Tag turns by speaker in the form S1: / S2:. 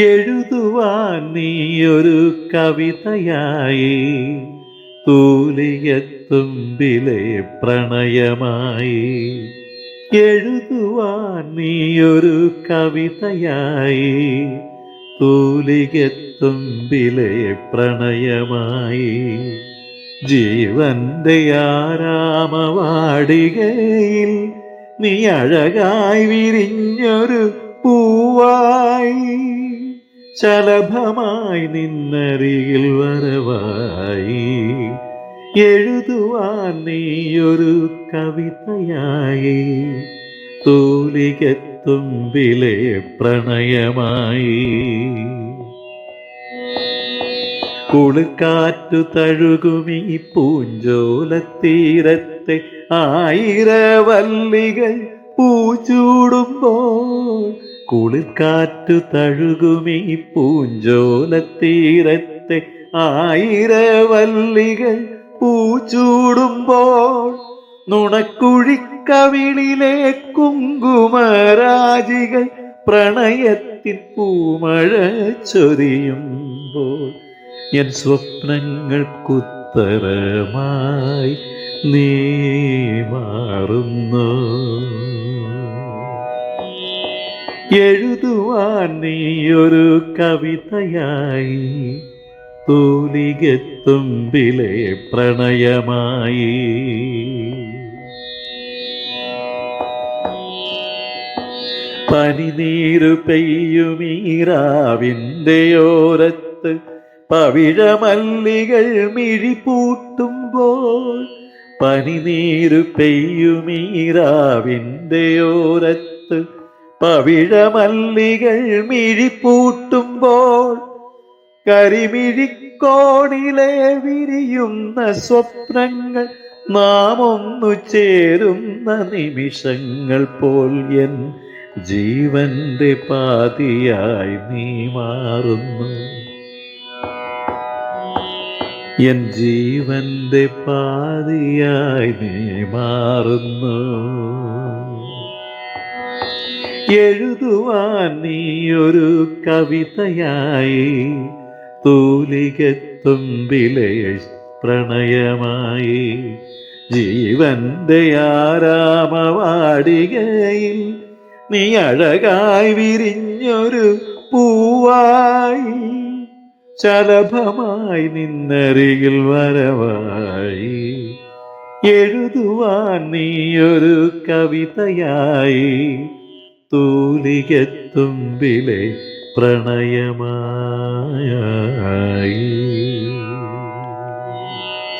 S1: എഴുതുവാൻ നീയൊരു കവിതയായി, തൂലികത്തുമ്പിലെ പ്രണയമായി. എഴുതുവാൻ നീയൊരു കവിതയായി, തൂലികത്തുമ്പിലെ പ്രണയമായി. ജീവന്റെ ആരാമവാടികയിൽ നീ അഴകായി വിരിഞ്ഞൊരു പൂവായി. ശലഭമായി നിന്നരികിൽ വരവായി. എഴുതുവാൻ നീയൊരു കവിതയായി, തൂലികത്തുമ്പിലെ പ്രണയമായി. കുളിർക്കാറ്റു തഴുകുമീ പൂഞ്ചോലത്തീരത്തെ ആയിരവല്ലികൾ പൂച്ചൂടുമ്പോൾ. കുളിർക്കാറ്റു തഴുകുമീ പൂഞ്ചോലത്തീരത്തെ ആയിരവല്ലികൾ പൂച്ചൂടുമ്പോൾ. നുണക്കുഴിക്കവിളിലെ കുങ്കുമരാജികൾ പ്രണയത്തിൻ പൂമഴ ചൊരിയുമ്പോൾ. എൻ സ്വപ്നങ്ങൾക്കുത്തരമായി നീ മാറുന്നു. എഴുതുവാൻ നീയൊരു കവിതയായി, തൂലികത്തുമ്പിലെ പ്രണയമായി. പനിനീരു പെയ്യുമീരാവിൻ്റെ ഓരത്ത് പവിഴമല്ലികൾ മിഴിപൂട്ടുമ്പോൾ. പനിനീരു പെയ്യുമീരാവിൻ്റെ ഓരത്ത് പവിഴമല്ലികൾ മിഴിപൂട്ടുമ്പോൾ. കരിമിഴിക്കോണിലെ വിരിയുന്ന സ്വപ്നങ്ങൾ നാം ഒന്നു ചേരുന്ന നിമിഷങ്ങൾ പോൽ. എൻ ജീവന്റെ പാതിയായി നീ മാറുന്നു. എൻ ജീവന്റെ പാതിയായി നീ മാറുന്നു. എഴുതുവാൻ നീയൊരു കവിതയായി, തൂലികത്തുമ്പിലെ പ്രണയമായി. ജീവന്റെ ആരാമവാടികയിൽ നീ അഴകായി വിരിഞ്ഞൊരു പൂവായി. ശലഭമായി നിന്നരികിൽ വരവായി. എഴുതുവാൻ നീയൊരു കവിതയായി, തൂലികത്തുമ്പിലെ പ്രണയമായി.